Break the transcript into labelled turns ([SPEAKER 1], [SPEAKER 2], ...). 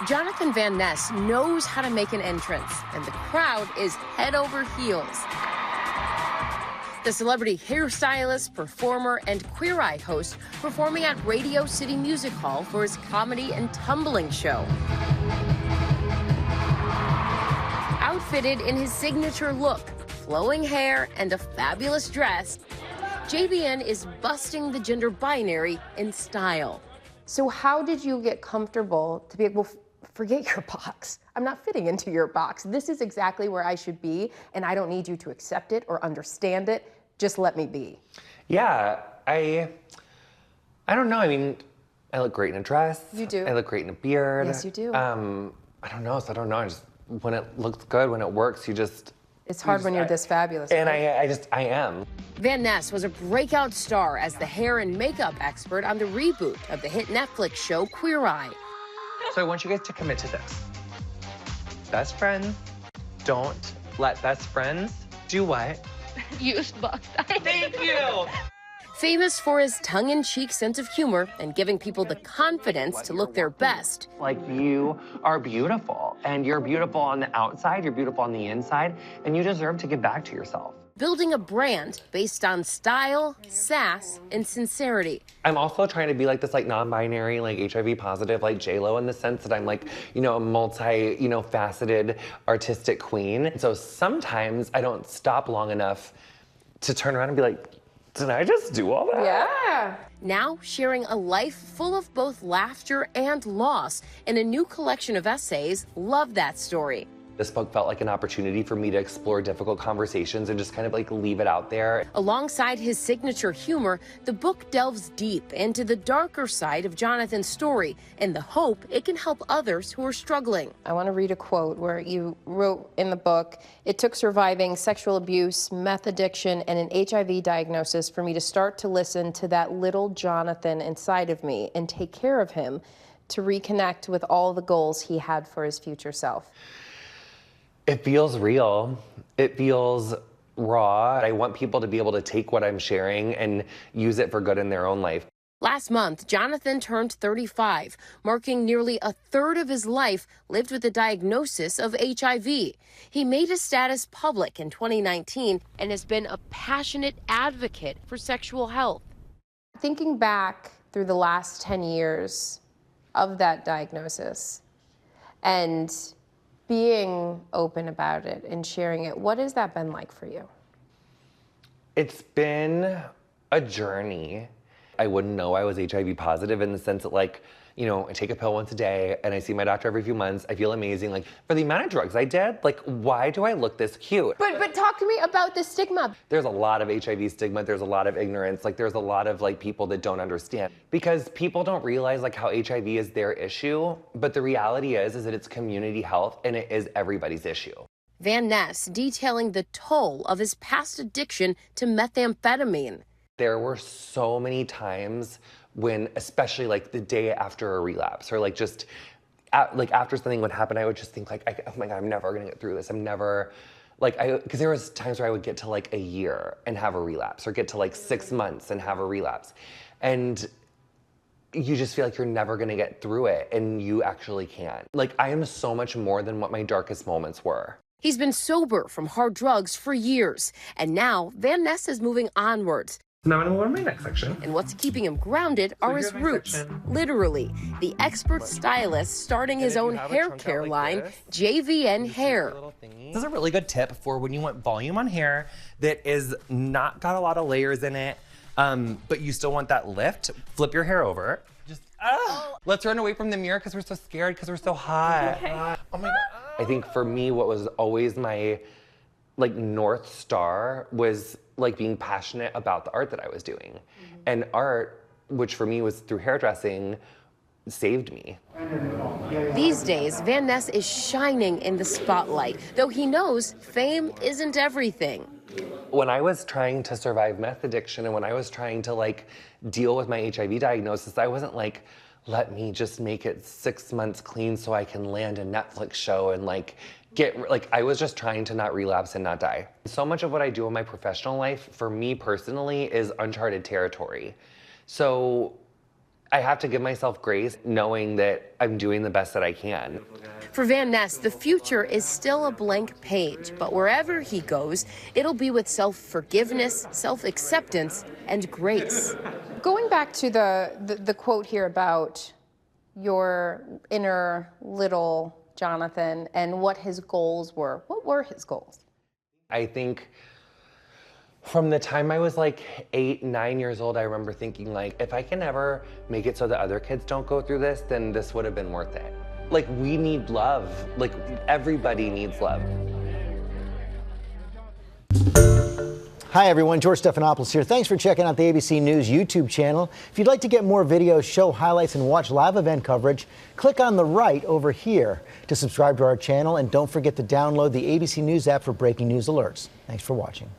[SPEAKER 1] Jonathan Van Ness knows how to make an entrance, and the crowd is head over heels. The celebrity hairstylist, performer, and Queer Eye host performing at Radio City Music Hall for his comedy and tumbling show. Outfitted in his signature look, flowing hair, and a fabulous dress, JVN is busting the gender binary in style.
[SPEAKER 2] So how did you get comfortable to be able to forget your box? I'm not fitting into your box. This is exactly where I should be, and I don't need you to accept it or understand it. Just let me be.
[SPEAKER 3] Yeah, I don't know. I mean, I look great in a dress.
[SPEAKER 2] You do.
[SPEAKER 3] I look great in a beard.
[SPEAKER 2] Yes, you do.
[SPEAKER 3] I don't know. So I don't know. I just, when it looks good, when it works, you just.
[SPEAKER 2] It's hard when you're this fabulous.
[SPEAKER 3] And
[SPEAKER 2] right?
[SPEAKER 3] I am.
[SPEAKER 1] Van Ness was a breakout star as the hair and makeup expert on the reboot of the hit Netflix show Queer Eye.
[SPEAKER 3] So I want you guys to commit to this. Best friends, don't let best friends do what?
[SPEAKER 4] Use box.
[SPEAKER 3] Thank you.
[SPEAKER 1] Famous for his tongue-in-cheek sense of humor and giving people the confidence to look their best.
[SPEAKER 3] Like, you are beautiful, and you're beautiful on the outside, you're beautiful on the inside, and you deserve to give back to yourself.
[SPEAKER 1] Building a brand based on style, sass, and sincerity.
[SPEAKER 3] I'm also trying to be like this, like, non-binary, like HIV positive, like J-Lo, in the sense that I'm like, you know, a multi, you know, faceted artistic queen. So sometimes I don't stop long enough to turn around and be like, did I just do all that?
[SPEAKER 2] Yeah.
[SPEAKER 1] Now sharing a life full of both laughter and loss in a new collection of essays, Love That Story.
[SPEAKER 3] This book felt like an opportunity for me to explore difficult conversations and just kind of like leave it out there.
[SPEAKER 1] Alongside his signature humor, the book delves deep into the darker side of Jonathan's story and the hope it can help others who are struggling.
[SPEAKER 2] I want to read a quote where you wrote in the book, "It took surviving sexual abuse, meth addiction, and an HIV diagnosis for me to start to listen to that little Jonathan inside of me and take care of him, to reconnect with all the goals he had for his future self."
[SPEAKER 3] It feels real. It feels raw. I want people to be able to take what I'm sharing and use it for good in their own life.
[SPEAKER 1] Last month, Jonathan turned 35, marking nearly a third of his life lived with the diagnosis of HIV. He made his status public in 2019 and has been a passionate advocate for sexual health.
[SPEAKER 2] Thinking back through the last 10 years of that diagnosis and being open about it and sharing it, what has that been like for you?
[SPEAKER 3] It's been a journey. I wouldn't know I was HIV positive in the sense that, like, you know, I take a pill once a day and I see my doctor every few months. I feel amazing. Like, for the amount of drugs I did, like, why do I look this cute?
[SPEAKER 2] But talk to me about the stigma.
[SPEAKER 3] There's a lot of HIV stigma. There's a lot of ignorance. Like, there's a lot of, like, people that don't understand. Because people don't realize, like, how HIV is their issue. But the reality is that it's community health and it is everybody's issue.
[SPEAKER 1] Van Ness detailing the toll of his past addiction to methamphetamine.
[SPEAKER 3] There were so many times when, especially like the day after a relapse, or like just like after something would happen, I would just think like, oh my God, I'm never gonna get through this. I'm never, like, because there was times where I would get to like a year and have a relapse, or get to like 6 months and have a relapse. And you just feel like you're never gonna get through it, and you actually can. Like, I am so much more than what my darkest moments were.
[SPEAKER 1] He's been sober from hard drugs for years, and now Van Ness is moving onwards.
[SPEAKER 3] Now I'm gonna go to my next section.
[SPEAKER 1] And what's keeping him grounded are his roots.
[SPEAKER 3] Section.
[SPEAKER 1] Literally, the expert stylist starting his own hair care line, JVN Hair.
[SPEAKER 5] This is a really good tip for when you want volume on hair that is not got a lot of layers in it, but you still want that lift. Flip your hair over. Just, let's run away from the mirror because we're so scared because we're so hot.
[SPEAKER 2] Okay.
[SPEAKER 5] Oh my God.
[SPEAKER 3] I think for me, what was always my like North Star was like being passionate about the art that I was doing. And art, which for me was through hairdressing, saved me.
[SPEAKER 1] These days, Van Ness is shining in the spotlight, though he knows fame isn't everything.
[SPEAKER 3] When I was trying to survive meth addiction and when I was trying to like deal with my HIV diagnosis, I wasn't like, let me just make it 6 months clean so I can land a Netflix show and like I was just trying to not relapse and not die. So much of what I do in my professional life, for me personally, is uncharted territory. So I have to give myself grace knowing that I'm doing the best that I can.
[SPEAKER 1] For Van Ness, the future is still a blank page, but wherever he goes, it'll be with self-forgiveness, self-acceptance, and grace.
[SPEAKER 2] Going back to the quote here about your inner little Jonathan and what his goals were, what were his goals?
[SPEAKER 3] I think from the time I was like 8, 9 years old, I remember thinking like, if I can ever make it so that other kids don't go through this, then this would have been worth it. Like, we need love. Like, everybody needs love.
[SPEAKER 4] Hi everyone, George Stephanopoulos here. Thanks for checking out the ABC News YouTube channel. If you'd like to get more videos, show highlights, and watch live event coverage, click on the right over here to subscribe to our channel, and don't forget to download the ABC News app for breaking news alerts. Thanks for watching.